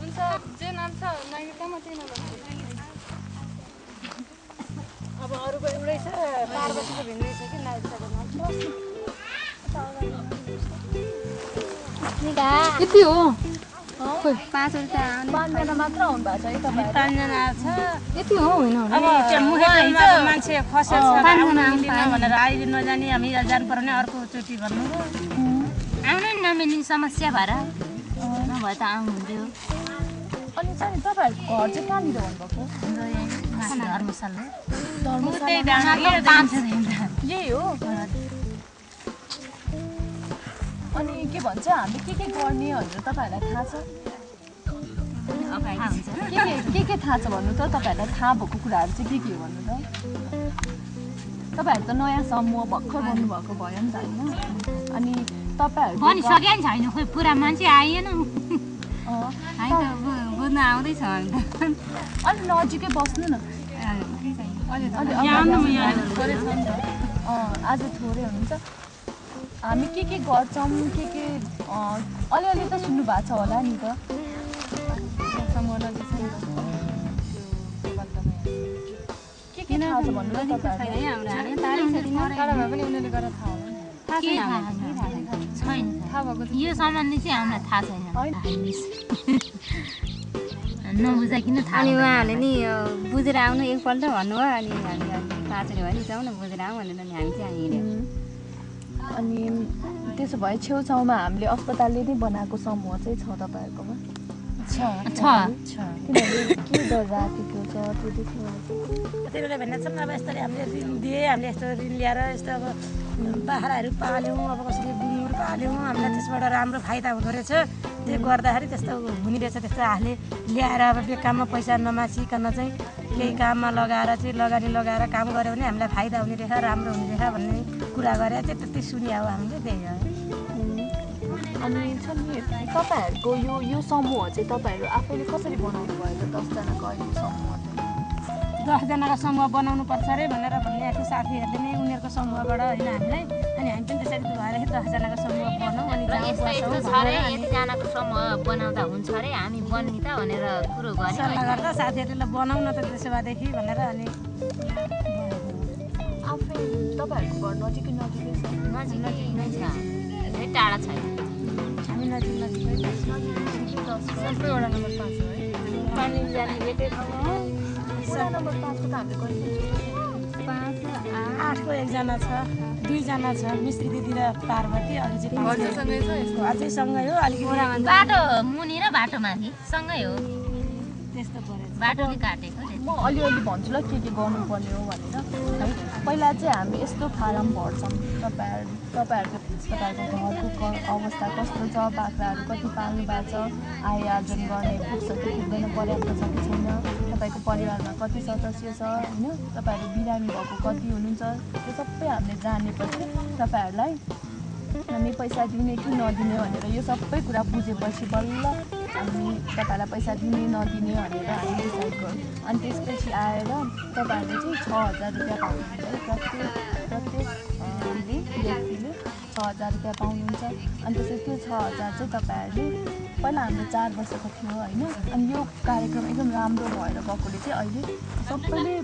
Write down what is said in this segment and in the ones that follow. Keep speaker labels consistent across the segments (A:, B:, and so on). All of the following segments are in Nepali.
A: हुन्छ जे नाम छ नागरिकतामा त्यही नाम अब अरूको एउटै छ पार्वतीको भिन्दै छ कि नागरिकताको नाम
B: यति हो
C: 5 रुपैयाँ आउने
D: 5 जना मात्र आउनु भएको छ है तपाईहरु
A: 5 जना छ
B: यति हो होइन
A: अब त्यो मुखेलमा मान्छे फसेछ
C: 5 जना
A: भनेर अहिले नजानी हामी जानु पर्ने अर्को चोटि भन्नु
C: आउनु नि नमिल्ने समस्या भएर नभए त आउनुहुन्थ्यो
D: अनि चाहिँ तपाईहरुको घर चाहिँ कहाँनिर भन्नुभएको
C: हाम्रो यहाँ धर्मशाला
D: यही हो अनि के भन्छ हामी के गर्ने भनेर तपाईहरुलाई थाहा छ के थाहा छ भन्नु त तपाईहरुलाई थाहा भएको कुराहरु चाहिँ के हो भन्नु त तपाईहरु त नयाँ समूह भर्खर बन्नु भएको भयो नि त हैन अनि तपाईहरु
C: भनिसके नि छैन खोइ पुरा मान्छे आएन हामी त बुझ्न आउँदै छ
D: अलि नजिकै बस्नु न आज थोरै हुनुहुन्छ हामी के गर्छौं के अलिअलि त सुन्नु भएको छ होला नि त के थाहा छ भन्नु न
C: यो सम्बन्धी चाहिँ हामीलाई थाहा छैन नबुझाकिन थाहा
B: अनि उहाँहरूले नि बुझेर आउनु एकपल्ट भन्नुभयो अनि हामी पाँचले भयो नि जाउँ न बुझेर आउँ भनेर नि हामी चाहिँ हिँड्यौँ
D: अनि त्यसो भए छेउछाउमा हामीले अस्पतालले नै बनाएको समूह चाहिँ छ तपाईहरुकोमा
C: छ
D: किनभने के गरेर राखेको छ त्यो देख्नु
A: कतिले भन्नेछन् अब यसरी हामीले ऋण दिए हामीले यस्तो ऋण ल्याएर यस्तो अब बाख्राहरू पाल्यौँ अब कसरी गुङ्गुर पाल्यौँ हामीलाई त्यसबाट राम्रो फाइदा हुँदो रहेछ त्यो गर्दाखेरि त्यस्तो हुने रहेछ त्यस्तो आफूले ल्याएर अब बेकाममा पैसा नमासिकन चाहिँ केही काममा लगाएर चाहिँ लगानी लगाएर काम गऱ्यो भने हामीलाई फाइदा हुने रहेछ राम्रो हुने रहेछ भन्ने कुरा गरेर चाहिँ त्यति सुने हो हामीले त्यही हो
D: अनि छ नि तपाईहरुको यो समूह चाहिँ तपाईहरु आफैले कसरी बनाउनु भयो त 10 जनाको अहिले समूह चाहिँ
A: 10 जनाको समूह बनाउनु पर्छ रे भनेर भन्ने आफ्नो साथीहरूले नै उनीहरुको समूहबाट हैन हामीलाई अनि हामी पनि त्यसरी भएर 10 जनाको समूह बनाऊ अनि
C: यस्तो छ रे यति जनाको समूह बनाउँदा हुन्छ रे हामी बन्ने त भनेर कुरो गरे
A: सल्लाह गर्दा साथीहरूले बनाऊ न त त्यसो भएदेखि भनेर अनि
D: आफै तपाईहरुको घर नजिकै छ
C: नजिकै नै छ धेरै टाढा छैन
A: हामी नजिकै सबै वडा नम्बर 5 हो है
C: पानी जाने एकै ठाउँ हो
D: वडा नम्बर 5 को त हामीले कहिले
A: 8 को एकजना छ 2 जना छ मिस्त्री दिदी र पार्वती अरु चाहिँ
D: सँगै छ यसको
A: अझै सँगै हो अलिकति
C: बाटो मुनि र बाटो माथि सँगै हो
A: त्यस्तो परेछ
C: बाटोले काटेको
D: म अलिअलि भन्छु ल के गर्नुपर्ने हो भनेर है पहिला चाहिँ हामी यस्तो फारम भर्छौँ तपाईहरुको घरको अवस्था कस्तो छ बाख्राहरू कति पाल्नु भएको छ आय आर्जन गर्ने पुग्छ कि पुग्दैन पर्याप्त छ कि छैन तपाईको परिवारमा कति सदस्य छ हैन तपाईहरु बिरामी भएको कति हुनुहुन्छ त्यो सबै हामीले जानेपछि तपाईहरुलाई हामी पैसा दिने कि नदिने भनेर यो सबै कुरा बुझेपछि बल्ल हामी तपाईहरुलाई पैसा दिने नदिने भनेर हामी डिसाइड गर्छौँ अनि त्यसपछि आएर तपाईहरुले चाहिँ 6000 रुपैयाँ पाउनुहुन्छ प्रत्येक व्यक्तिले 6000 रुपैयाँ पाउनुहुन्छ अनि त्यसपछि त्यो 6000 चाहिँ तपाईहरुले पहिला हाम्रो 4 वर्षको थियो हैन अनि यो कार्यक्रम एकदम राम्रो भएर गएकोले चाहिँ अहिले सबैले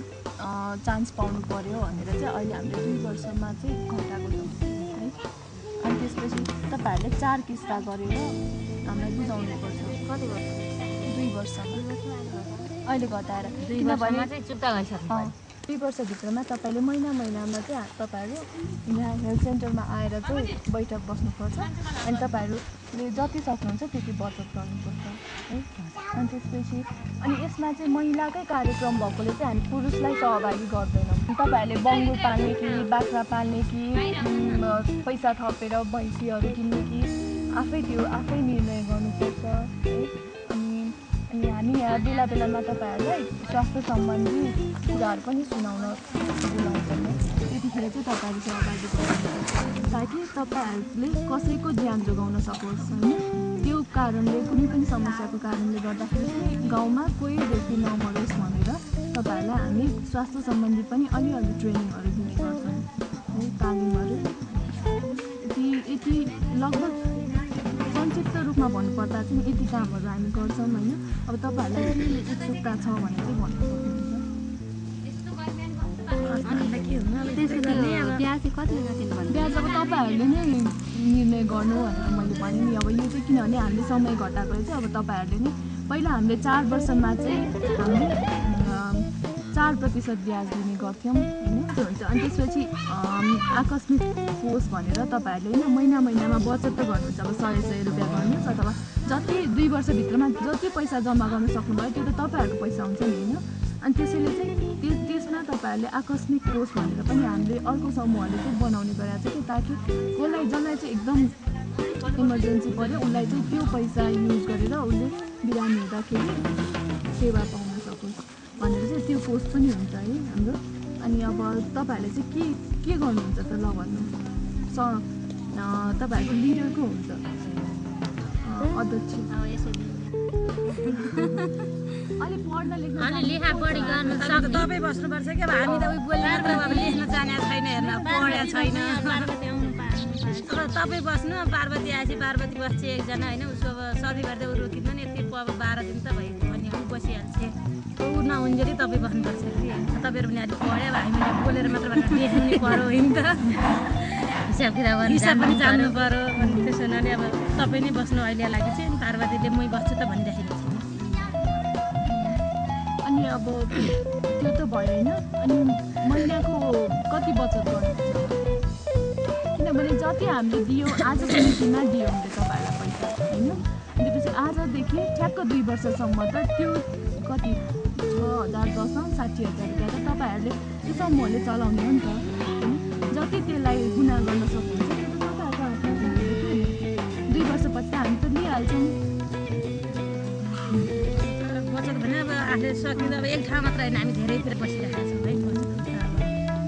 D: चान्स पाउनु पर्यो भनेर चाहिँ अहिले हामीले 2 वर्षमा चाहिँ घटाएको छौँ है अनि त्यसपछि तपाईहरुले 4 किस्ता गरेर हामीलाई बुझाउनुपर्छ कति वर्ष 2 वर्षमा अहिले घटाएर
C: किनभने चाहिँ चुक्ता गरिसक्नु
D: 2 वर्षभित्रमा तपाईले महिनामा चाहिँ तपाईहरु यहाँ हेल्थ सेन्टरमा आएर चाहिँ बैठक बस्नुपर्छ अनि तपाईहरुले जति सक्नुहुन्छ त्यति बचत गर्नुपर्छ है अनि त्यसपछि अनि यसमा चाहिँ महिलाकै कार्यक्रम भएकोले चाहिँ हामी पुरुषलाई सहभागी गर्दैनौँ तपाईहरुले बङ्गुर पाल्ने कि बाख्रा पाल्ने कि पैसा थपेर भैँसीहरू किन्ने कि आफै निर्णय गर्नुपर्छ है अनि हामी यहाँ बेला बेलामा तपाईहरुलाई स्वास्थ्य सम्बन्धी कुराहरू पनि सुनाउन बोलाउँछौँ त्यतिखेर चाहिँ तपाईहरु सहभागी गर्नुपर्छ ताकि तपाईहरुले कसैको ज्यान जोगाउन सकोस् हैन त्यो कारणले कुनै पनि समस्याको कारणले गर्दाखेरि गाउँमा कोही व्यक्ति नमरोस् भनेर तपाईहरुलाई हामी स्वास्थ्य सम्बन्धी पनि अलिअलि ट्रेनिङहरू दिने गर्छौँ है तालिमहरू यति लगभग भन्नुपर्दा चाहिँ यति कामहरू हामी गर्छौँ होइन। अब तपाईँहरूलाई के उत्सुकता छ भने चाहिँ भन्नु सक्नुहुन्छ।
B: त्यसको त्यो ब्याज चाहिँ कति तिर्नु भन्नु?
D: ब्याज अब तपाईँहरूले नै निर्णय गर्नु भनेर मैले भने नि। अब यो चाहिँ किनभने हामीले समय घटाएको चाहिँ अब तपाईँहरूले नै पहिला हामीले 4 वर्षमा चाहिँ हामीले 4% ब्याज दिने गर्थ्यौँ होइन, त्यो हुन्छ। अनि त्यसपछि आकस्मिक कोष भनेर तपाईँहरूले होइन महिनामा बचत त गर्नुहुन्छ। अब 100 रुपियाँ गर्नुहोस् अथवा जति 2 वर्षभित्रमा जति पैसा जम्मा गर्न सक्नुभयो त्यो त तपाईँहरूको पैसा हुन्छ नि होइन। अनि त्यसैले चाहिँ त्यसमा तपाईँहरूले आकस्मिक कोष भनेर पनि हामीले अर्को समूहले चाहिँ बनाउने गरेको छ कि ताकि कसलाई जसलाई चाहिँ एकदम इमर्जेन्सी पऱ्यो उसलाई चाहिँ त्यो पैसा युज गरेर उसले बिरामी हुँदाखेरि सेवा पाउन सकोस् भनेर चाहिँ त्यो कोष पनि हुन्छ है हाम्रो। अनि अब तपाईँहरूले चाहिँ के गर्नुहुन्छ त ल भन्नु। तपाईँहरूको लिडर को हुन्छ? अध्यक्ष। अहिले पढ्न लेख्न
C: लेखा पढी गर्नु
A: तपाईँ बस्नुपर्छ कि अब हामी त उयो बोल्ने मात्र अब लेख्न जानेको छैन, हेर्न पढेको छैन। अब तपाईँ बस्नु, पार्वती आएपछि पार्वती बस्छ एकजना होइन, उसको अब सर्दी गर्दै ऊ रोकिँदैन नि, यति अब 12 दिन त भयो भने ऊ बसिहाल्छ। ऊ नहुन्जेली तपाईँ बस्नुपर्छ कि तपाईँहरू पनि अलिक पढ्यो। अब हामीले बोलेर मात्र लेख्नु नि पऱ्यो होइन त, हिसाब पनि जान्नु पऱ्यो। अनि त्यसो हुनाले अब तपाईँ नै बस्नु अहिले लागि चाहिँ पार्वतीले मै बस्छु त भनिराखेको छ।
D: अनि अब त्यो त भयो होइन। अनि महिनाको कति बचत गर्नुहुन्छ? किनभने जति हामीले दियो आज समितिमा दियो हामीले तपाईँहरूलाई पैसा होइन, त्यसपछि आजदेखि ठ्याक्क 2 वर्षसम्म त त्यो कति 6,000 10 60,000 रुपियाँ त तपाईँहरूले त्यो समूहले चलाउने हो नि त होइन। जति त्यसलाई गुना गर्न सक्नुहुन्छ त्यो त तपाईँहरूको हातमा हुन्छ। 2 वर्षपछि त हामी त लिइहाल्छौँ।
A: बचत भने अब आफूले सकिँदा अब एक ठाउँ मात्र होइन, हामी धेरैतिर बसिरहेको छौँ है।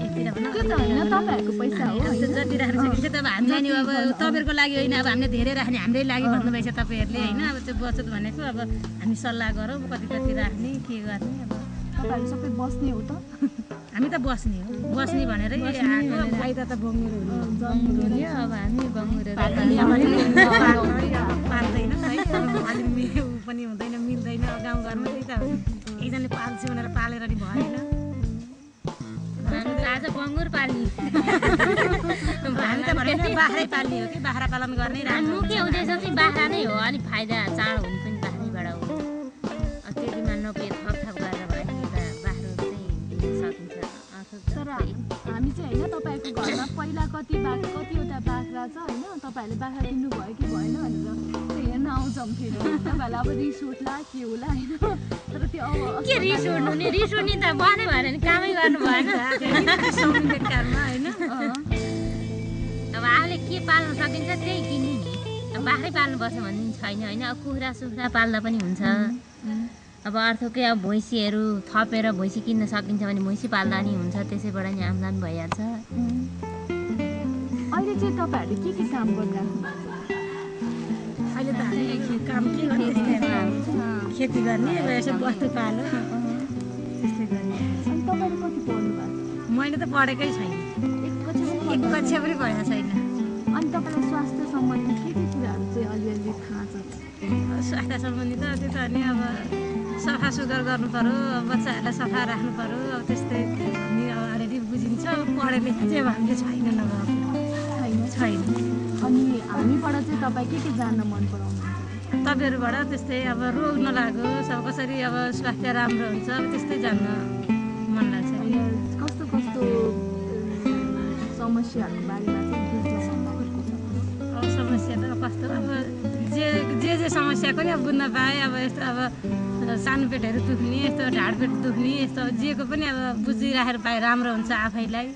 A: एकतिर भनौँ
D: त्यो त होइन तपाईँहरूको पैसा हो
A: अब जति राख्न सकिन्छ त अब हामीलाई नि अब तपाईँहरूको लागि होइन, अब हामीले धेरै राख्ने हाम्रै लागि भन्नुभएछ तपाईँहरूले होइन। अब त्यो बचत भनेको अब हामी सल्लाह गरौँ कति कति राख्ने के गर्ने। अब
D: तपाईँहरू सबै बस्ने हो त?
A: हामी त बस्ने हो, बस्ने भनेरै आएको फाइदा त बङ्गुरो
B: हुने अब हामी बङ्गुरो
A: पाल्दैन है। अलि ऊ पनि हुँदैन, मिल्दैन। गाउँघरमा त्यही त एकजनाले पाल्छु भनेर पालेर नि भएन।
C: आज बङ्गुर पाल्ने
A: हामी त भनेर बाख्रै पाल्ने हो कि बाख्रा पालन गर्ने राम्रो।
C: मुख्य उद्देश्य चाहिँ बाख्रा नै हो। अनि फाइदा चाँडो हुनु पनि बाख्रैबाट हो। त्यतिमा नपुगे थपथाप गरेर भयो भने त बाख्रो चाहिँ दिन सकिन्छ।
D: तर हामी चाहिँ होइन तपाईँहरूको घरमा पहिला कतिवटा बाख्रा छ होइन, तपाईँहरूले बाख्रा किन्नु भयो कि भएन भनेर त्यो हेर्न आउँछौँ फेरि। तपाईँहरूलाई अब रिस उठ्ला के होला होइन, तर त्यो अब
C: के रिस उठ्नु नि, रिस उठ्ने त बनै भएन नि, कामै गर्नु भएन
A: कारमा होइन।
C: अब आफूले के पाल्न सकिन्छ त्यही किन्ने नि। अब बाख्रै पाल्नुपर्छ भन्ने छैन होइन। अब कुखुरा सुखुरा पाल्दा पनि हुन्छ। अब अर्थकै अब भैँसीहरू थपेर भैँसी किन्न सकिन्छ भने भैँसी पाल्दा नि हुन्छ, त्यसैबाट नि आम्दानी भइहाल्छ।
D: अहिले चाहिँ तपाईँहरूले के काम गरिराख्नु भएको छ?
A: अहिले त हामी काम के गर्ने, खेती गर्ने, अब यसो बस्तु पालो त्यस्तै गर्ने।
D: अनि तपाईँले कति पढ्नु भएको छ?
A: मैले त पढेकै छैन, एक कक्षा पनि पढेको छैन।
D: अनि तपाईँलाई स्वास्थ्य सम्बन्धी के कुराहरू चाहिँ अलिअलि थाहा छ?
A: स्वास्थ्य सम्बन्धी त त्यो त अनि अब सफा सुग्घर गर्नु पऱ्यो, बच्चाहरूलाई सफा राख्नु पऱ्यो, अब त्यस्तै हामी अब अलरेडी बुझिन्छ। पढे लेखे चाहिँ अब हामीले छैन छैन।
D: अनि हामीबाट चाहिँ तपाईँ के जान्न मन पराउनुहुन्छ?
A: तपाईँहरूबाट त्यस्तै अब रोग नलागोस्, अब कसरी अब स्वास्थ्य राम्रो हुन्छ, अब त्यस्तै जान्न मन लाग्छ।
D: कस्तो कस्तो समस्याहरूको बारेमा चाहिँ
A: अब समस्या त कस्तो अब जे समस्याको नि अब बुझ्न पाएँ। अब यस्तो अब सानो पेटहरू दुख्ने, यस्तो ढाडपेट दुख्ने, यस्तो जेको पनि अब बुझिराखेर पाए राम्रो हुन्छ आफैलाई।